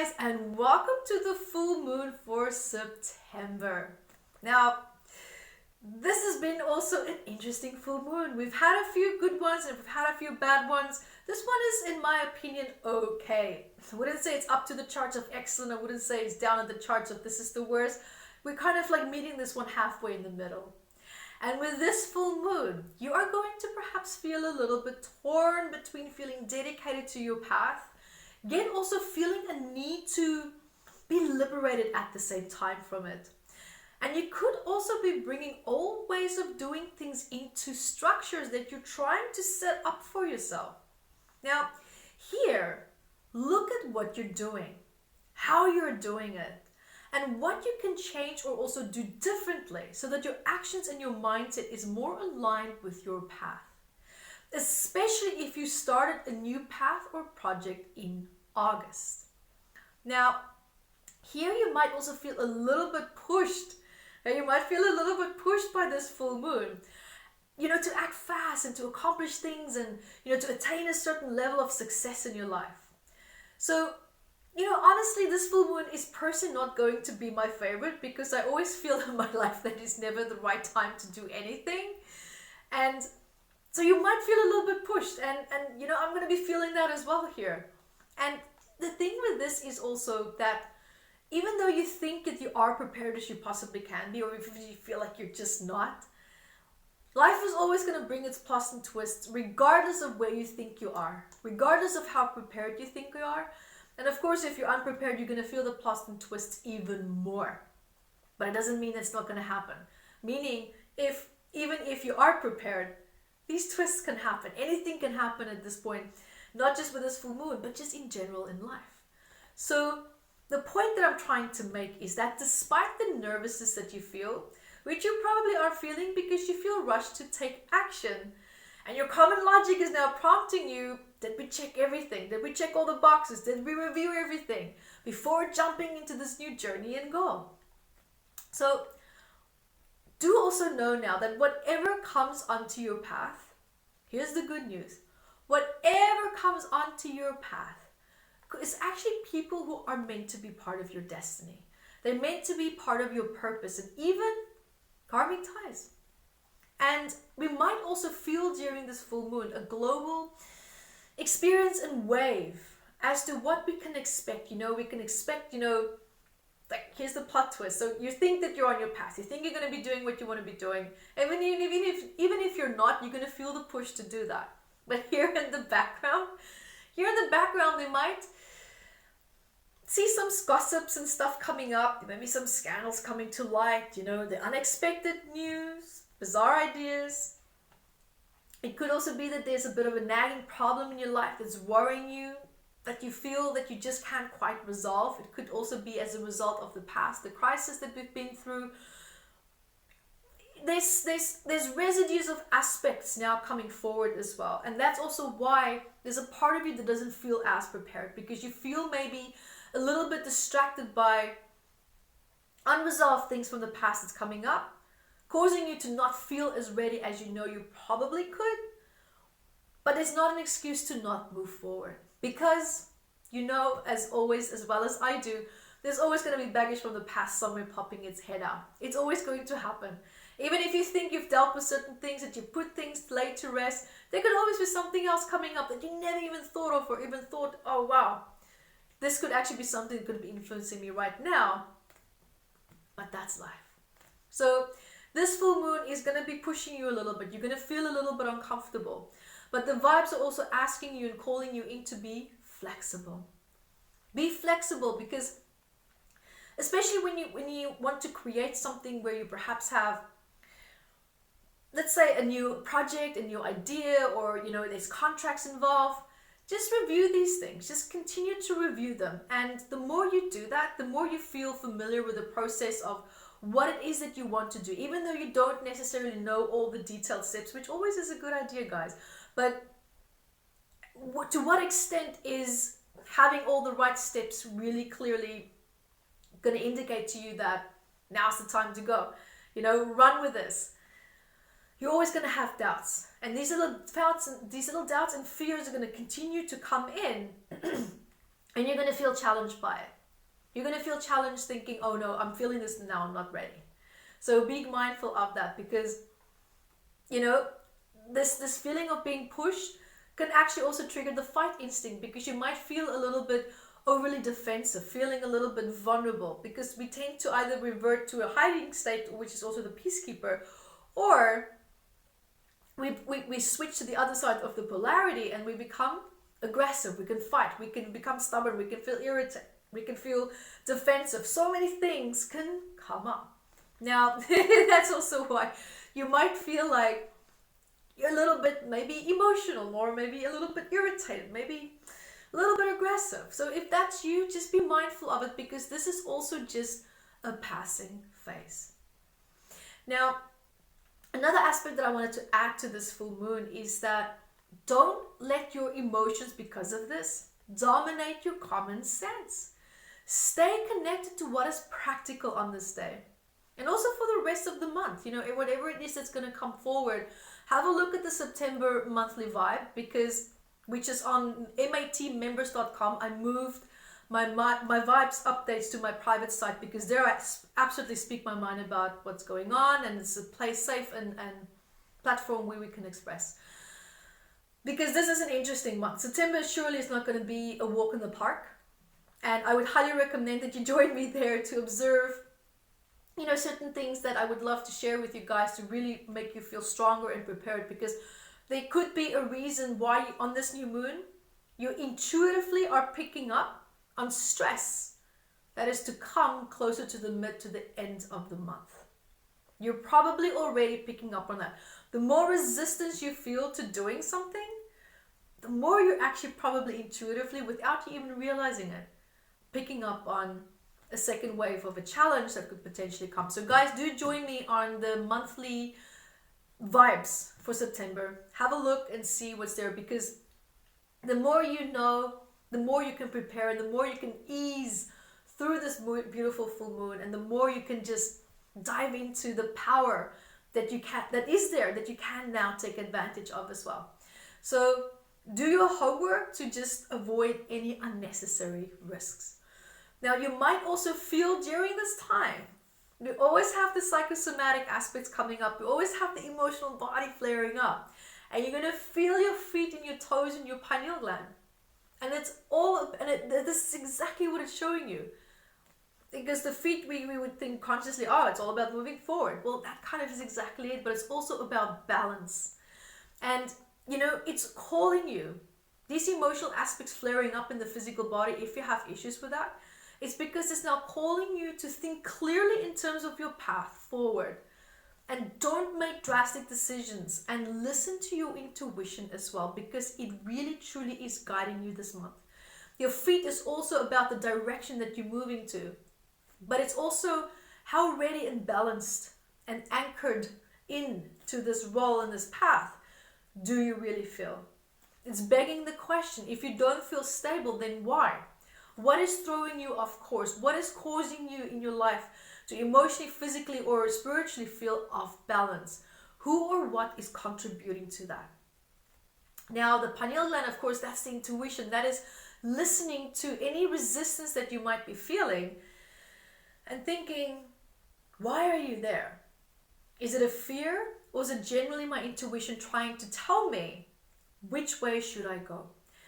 guys, and welcome to the full moon for September. Now, this has been also an interesting full moon. We've had a few good ones and we've had a few bad ones. This one is, in my opinion, okay. I wouldn't say it's up to the charts of excellent. I wouldn't say it's down at the charts of this is the worst. We're kind of like meeting this one halfway in the middle. And with this full moon, you are going to perhaps feel a little bit torn between feeling dedicated to your path, yet also feeling a need to be liberated at the same time from it. And you could also be bringing old ways of doing things into structures that you're trying to set up for yourself. Now, here, look at what you're doing, how you're doing it, and what you can change or also do differently so that your actions and your mindset is more aligned with your path. Especially if you started a new path or project in August. Now, here you might also feel a little bit pushed. You might feel a little bit pushed by this full moon, to act fast and to accomplish things and, to attain a certain level of success in your life. So, honestly, this full moon is personally not going to be my favorite because I always feel in my life that it's never the right time to do anything. And so you might feel a little bit pushed and I'm going to be feeling that as well here. And the thing with this is also that even though you think that you are prepared as you possibly can be, or if you feel like you're just not, life is always going to bring its plus and twists regardless of where you think you are, regardless of how prepared you think you are. And of course, if you're unprepared, you're going to feel the plus and twists even more. But it doesn't mean it's not going to happen. Meaning, even if you are prepared, these twists can happen. Anything can happen at this point, not just with this full moon, but just in general in life. So the point that I'm trying to make is that despite the nervousness that you feel, which you probably are feeling because you feel rushed to take action, and your common logic is now prompting you, did we check everything? Did we check all the boxes? Did we review everything before jumping into this new journey and goal? So do also know now that whatever comes onto your path, here's the good news. Whatever comes onto your path is actually people who are meant to be part of your destiny. They're meant to be part of your purpose and even karmic ties. And we might also feel during this full moon a global experience and wave as to what we can expect. We can expect, like here's the plot twist. So you think that you're on your path. You think you're going to be doing what you want to be doing. Even if you're not, you're going to feel the push to do that. But here in the background, they might see some gossips and stuff coming up. Maybe some scandals coming to light. The unexpected news, bizarre ideas. It could also be that there's a bit of a nagging problem in your life that's worrying you, that you feel that you just can't quite resolve. It could also be as a result of the past, the crisis that we've been through. There's residues of aspects now coming forward as well. And that's also why there's a part of you that doesn't feel as prepared, because you feel maybe a little bit distracted by unresolved things from the past that's coming up, causing you to not feel as ready as you probably could. But it's not an excuse to not move forward, because as always, as well as I do, there's always going to be baggage from the past somewhere popping its head out. It's always going to happen. Even if you think you've dealt with certain things, that you put things laid to rest, there could always be something else coming up that you never even thought of, or even thought, oh wow, this could actually be something that could be influencing me right now. But that's life. So this full moon is going to be pushing you a little bit. You're going to feel a little bit uncomfortable. But the vibes are also asking you and calling you in to be flexible. Be flexible, because especially when you want to create something where you perhaps have, let's say, a new project, a new idea, or there's contracts involved, just review these things. Just continue to review them. And the more you do that, the more you feel familiar with the process of what it is that you want to do, even though you don't necessarily know all the detailed steps, which always is a good idea, guys. But to what extent is having all the right steps really clearly going to indicate to you that now's the time to go? Run with this. You're always going to have doubts, and these little doubts and fears are going to continue to come in, and you're going to feel challenged by it. You're going to feel challenged thinking, oh no, I'm feeling this now, I'm not ready. So be mindful of that, because, you know, this feeling of being pushed can actually also trigger the fight instinct, because you might feel a little bit overly defensive, feeling a little bit vulnerable, because we tend to either revert to a hiding state, which is also the peacekeeper, or we switch to the other side of the polarity and we become aggressive. We can fight, we can become stubborn, we can feel irritated, we can feel defensive. So many things can come up. Now, that's also why you might feel like you're a little bit maybe emotional, or maybe a little bit irritated, maybe a little bit aggressive. So if that's you, just be mindful of it, because this is also just a passing phase. Now, another aspect that I wanted to add to this full moon is that don't let your emotions, because of this, dominate your common sense. Stay connected to what is practical on this day. And also for the rest of the month, you know, whatever it is that's going to come forward, have a look at the September monthly vibe, which is on matmembers.com. I moved my vibes updates to my private site, because there I absolutely speak my mind about what's going on, and it's a place, safe and platform where we can express. Because this is an interesting month. September surely is not going to be a walk in the park, and I would highly recommend that you join me there to observe, you know, certain things that I would love to share with you guys to really make you feel stronger and prepared, because there could be a reason why on this new moon you intuitively are picking up on stress that is to come closer to the mid to the end of the month. You're probably already picking up on that. The more resistance you feel to doing something, the more you're actually probably intuitively, without you even realizing it, picking up on a second wave of a challenge that could potentially come. So guys, do join me on the monthly vibes for September. Have a look and see what's there, because the more you know, the more you can prepare, and the more you can ease through this beautiful full moon, and the more you can just dive into the power that is there, that you can now take advantage of as well. So do your homework to just avoid any unnecessary risks. Now, you might also feel during this time, we always have the psychosomatic aspects coming up. We always have the emotional body flaring up. And you're going to feel your feet and your toes and your pineal gland. And this is exactly what it's showing you. Because the feet, we would think consciously, oh, it's all about moving forward. Well, that kind of is exactly it. But it's also about balance. And, you know, it's calling you. These emotional aspects flaring up in the physical body, if you have issues with that, it's because it's now calling you to think clearly in terms of your path forward. And don't make drastic decisions, and listen to your intuition as well, because it really truly is guiding you this month. Your feet is also about the direction that you're moving to, but it's also how ready and balanced and anchored into this role and this path do you really feel. It's begging the question, if you don't feel stable, then why? What is throwing you off course? What is causing you in your life to emotionally, physically, or spiritually feel off balance? Who or what is contributing to that? Now, the pineal gland, of course, that's the intuition. That is listening to any resistance that you might be feeling and thinking, why are you there? Is it a fear, or is it generally my intuition trying to tell me which way should I go?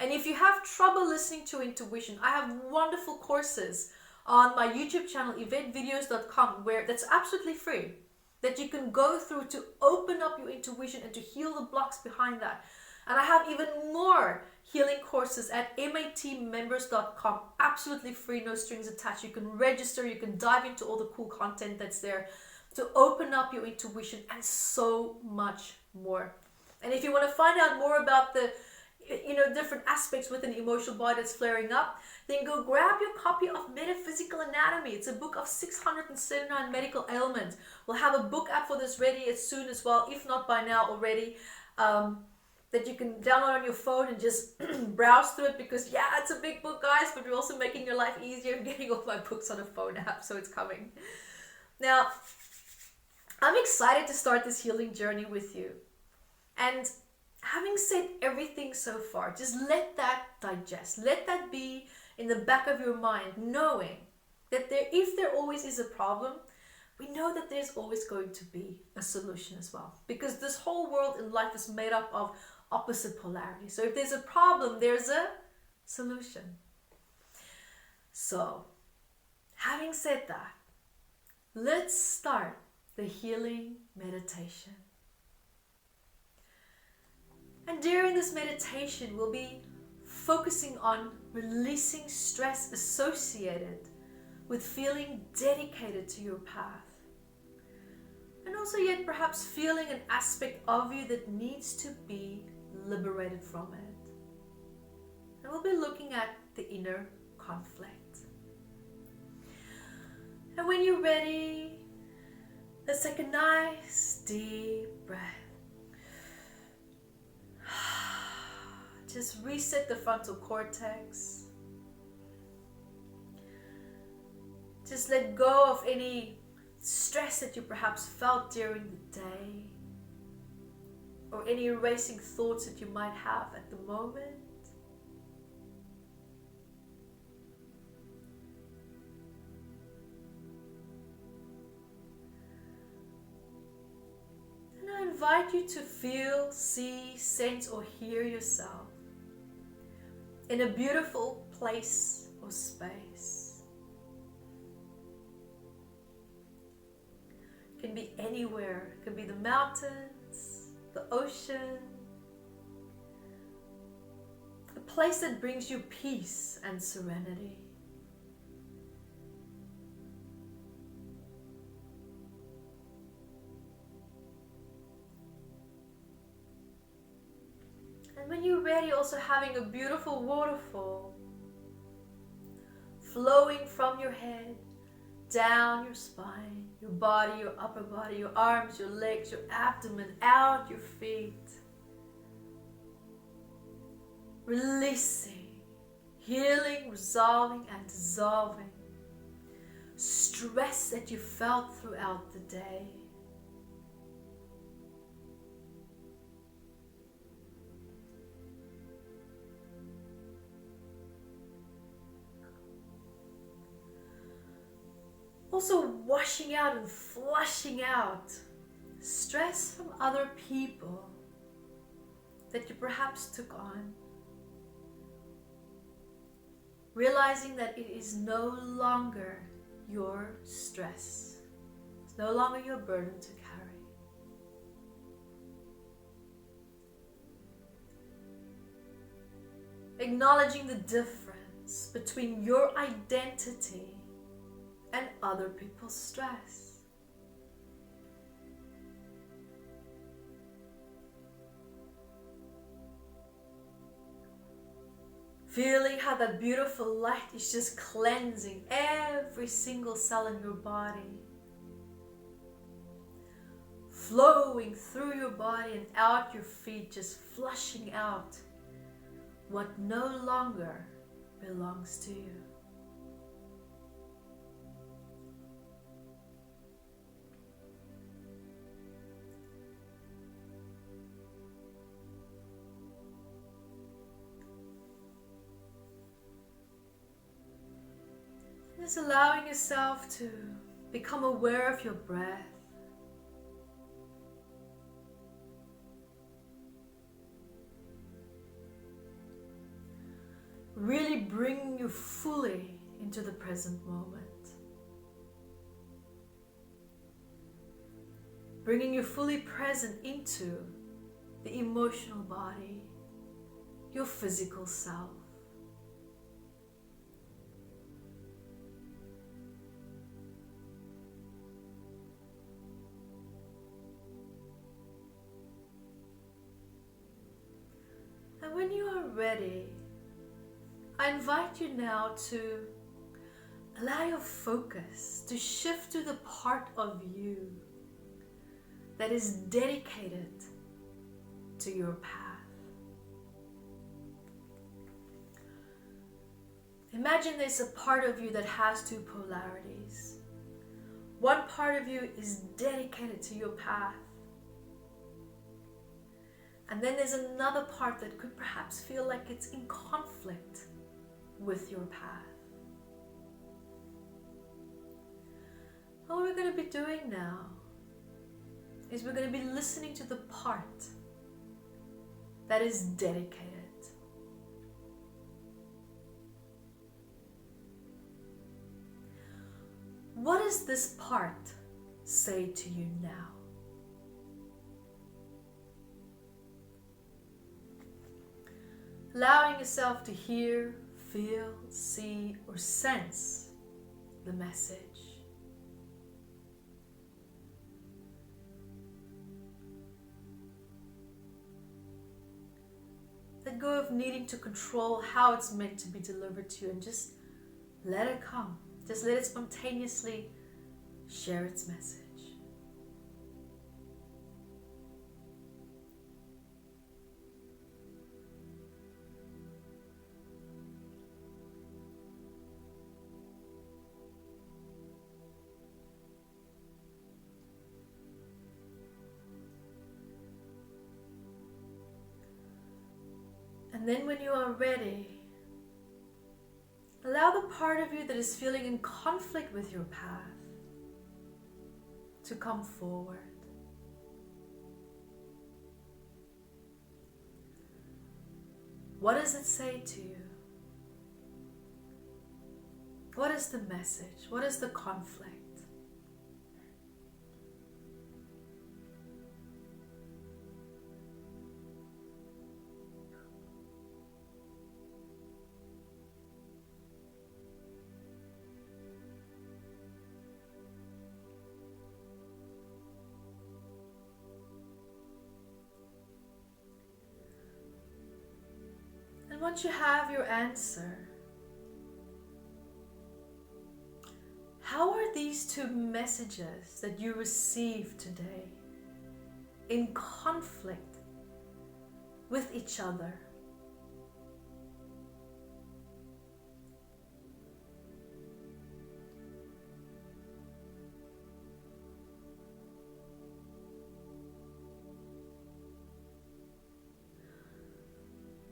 And if you have trouble listening to intuition, I have wonderful courses on my YouTube channel, evettevideos.com, where that's absolutely free, that you can go through to open up your intuition and to heal the blocks behind that. And I have even more healing courses at matmembers.com, absolutely free, no strings attached. You can register, you can dive into all the cool content that's there to open up your intuition, and so much more. And if you want to find out more about the different aspects within the emotional body that's flaring up, then go grab your copy of Metaphysical Anatomy. It's a book of 679 medical ailments. We'll have a book app for this ready as soon as well, if not by now already, that you can download on your phone and just browse through it, because yeah, it's a big book, guys, but we're also making your life easier and getting all my books on a phone app, so it's coming. Now, I'm excited to start this healing journey with you. And having said everything so far, just let that digest. Let that be in the back of your mind, knowing That if there always is a problem, we know that there's always going to be a solution as well. Because this whole world in life is made up of opposite polarity. So if there's a problem, there's a solution. So, having said that, let's start the healing meditation. And during this meditation, we'll be focusing on releasing stress associated with feeling dedicated to your path. And also yet perhaps feeling an aspect of you that needs to be liberated from it. And we'll be looking at the inner conflict. And when you're ready, let's take a nice deep breath. Just reset the frontal cortex. Just let go of any stress that you perhaps felt during the day, or any racing thoughts that you might have at the moment. And I invite you to feel, see, sense, or hear yourself in a beautiful place or space. It can be anywhere. It can be the mountains, the ocean, a place that brings you peace and serenity. And when you're ready, also having a beautiful waterfall flowing from your head down your spine, your body, your upper body, your arms, your legs, your abdomen, out your feet. Releasing, healing, resolving, and dissolving stress that you felt throughout the day. Also washing out and flushing out stress from other people that you perhaps took on. Realizing that it is no longer your stress. It's no longer your burden to carry. Acknowledging the difference between your identity and other people's stress. Feeling how that beautiful light is just cleansing every single cell in your body. Flowing through your body and out your feet, just flushing out what no longer belongs to you. Just allowing yourself to become aware of your breath. Really bringing you fully into the present moment. Bringing you fully present into the emotional body, your physical self. And when you are ready, I invite you now to allow your focus to shift to the part of you that is dedicated to your path. Imagine there's a part of you that has two polarities. One part of you is dedicated to your path. And then there's another part that could perhaps feel like it's in conflict with your path. What we're going to be doing now is we're going to be listening to the part that is dedicated. What does this part say to you now? Allowing yourself to hear, feel, see, or sense the message. Let go of needing to control how it's meant to be delivered to you and just let it come. Just let it spontaneously share its message. And then when you are ready, allow the part of you that is feeling in conflict with your path to come forward. What does it say to you? What is the message? What is the conflict? And once you have your answer, how are these two messages that you received today in conflict with each other?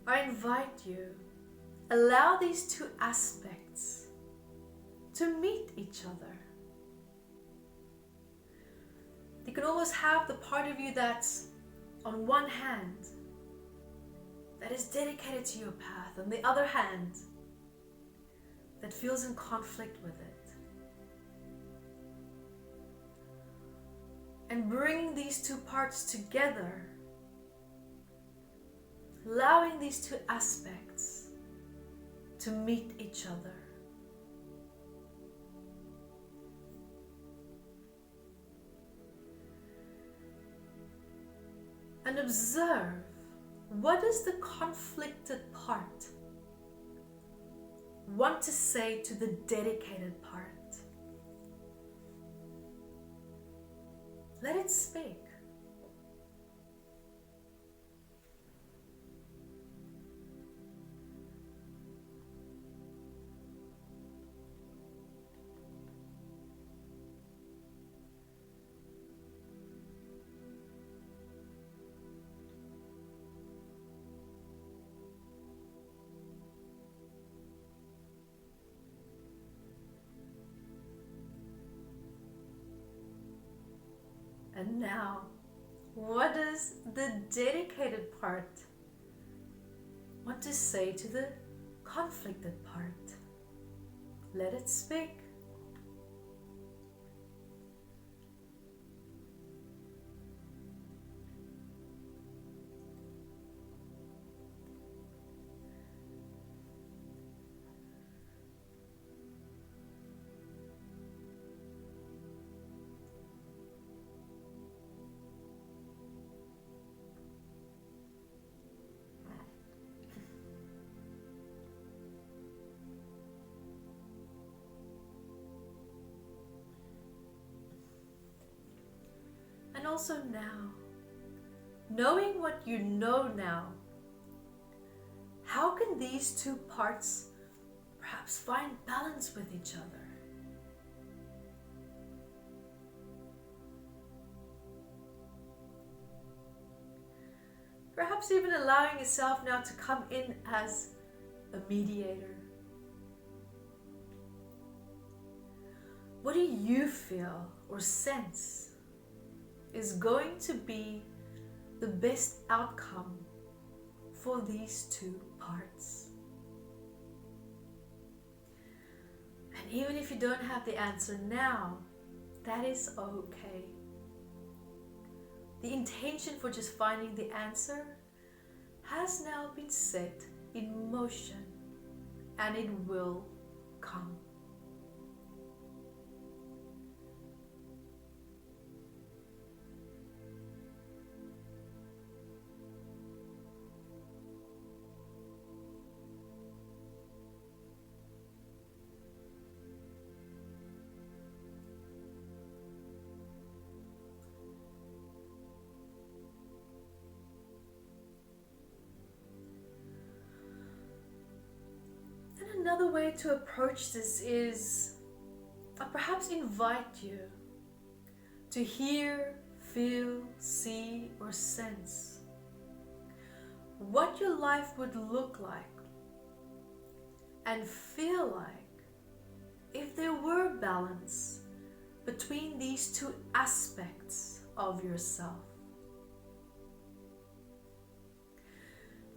I invite you, allow these two aspects to meet each other. You can almost have the part of you that's on one hand, that is dedicated to your path, on the other hand, that feels in conflict with it. And bringing these two parts together, allowing these two aspects to meet each other. And observe, what does the conflicted part want to say to the dedicated part? Let it speak. And now, what does the dedicated part want to say to the conflicted part? Let it speak. And also now, knowing what you know now, how can these two parts perhaps find balance with each other? Perhaps even allowing yourself now to come in as a mediator. What do you feel or sense is going to be the best outcome for these two parts? And even if you don't have the answer now, that is okay. The intention for just finding the answer has now been set in motion, and it will come. Another way to approach this is I perhaps invite you to hear, feel, see, or sense what your life would look like and feel like if there were balance between these two aspects of yourself.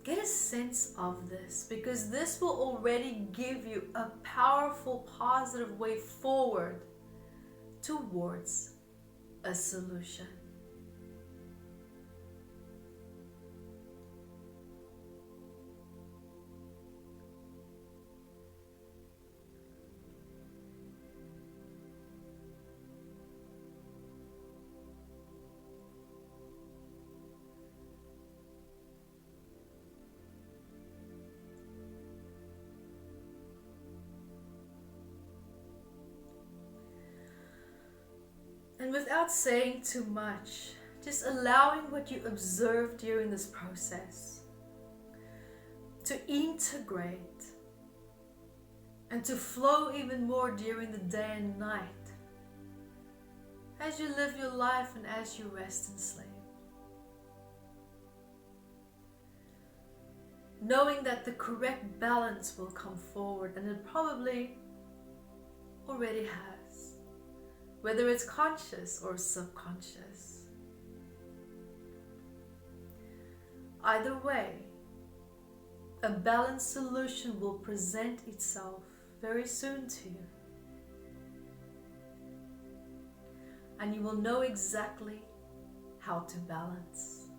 Get a sense of this, because this will already give you a powerful, positive way forward towards a solution. And without saying too much, just allowing what you observed during this process to integrate and to flow even more during the day and night as you live your life and as you rest and sleep. Knowing that the correct balance will come forward, and it probably already has, whether it's conscious or subconscious. Either way, a balanced solution will present itself very soon to you. And you will know exactly how to balance.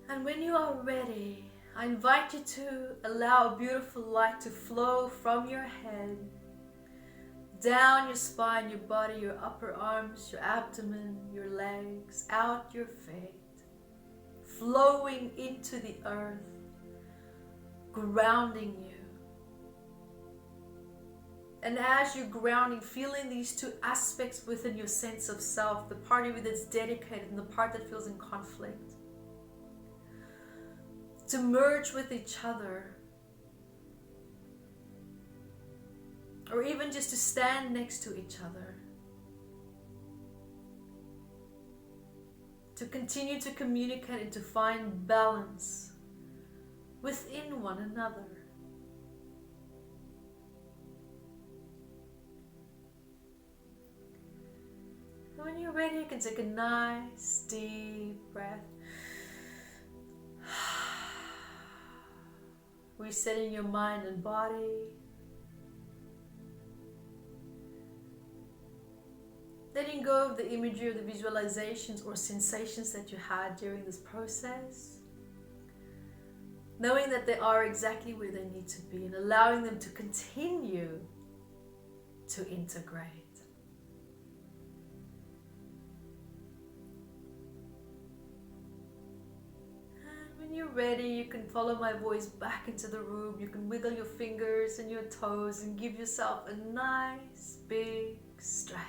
And when you are ready, I invite you to allow a beautiful light to flow from your head, down your spine, your body, your upper arms, your abdomen, your legs, out your feet, flowing into the earth, grounding you. And as you're grounding, feeling these two aspects within your sense of self, the part of you that's dedicated and the part that feels in conflict, to merge with each other, or even just to stand next to each other, to continue to communicate and to find balance within one another. When you're ready, you can take a nice deep breath. Resetting your mind and body. Letting go of the imagery or the visualizations or sensations that you had during this process. Knowing that they are exactly where they need to be and allowing them to continue to integrate. When you're ready, you can follow my voice back into the room. You can wiggle your fingers and your toes and give yourself a nice big stretch.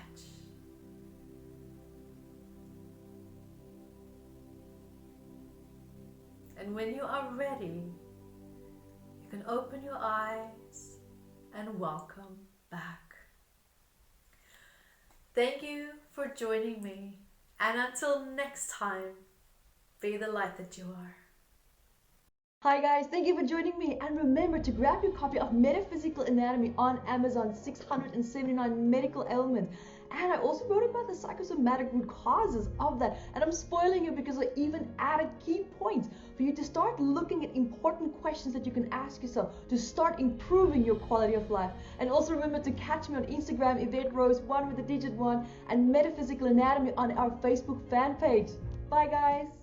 And when you are ready, you can open your eyes and welcome back. Thank you for joining me. And until next time, be the light that you are. Hi guys, thank you for joining me, and remember to grab your copy of Metaphysical Anatomy on Amazon, 679 medical ailments. And I also wrote about the psychosomatic root causes of that, and I'm spoiling you because I even added key points for you to start looking at important questions that you can ask yourself to start improving your quality of life. And also remember to catch me on Instagram, Evette Rose, 1 with the digit 1, and Metaphysical Anatomy on our Facebook fan page. Bye guys!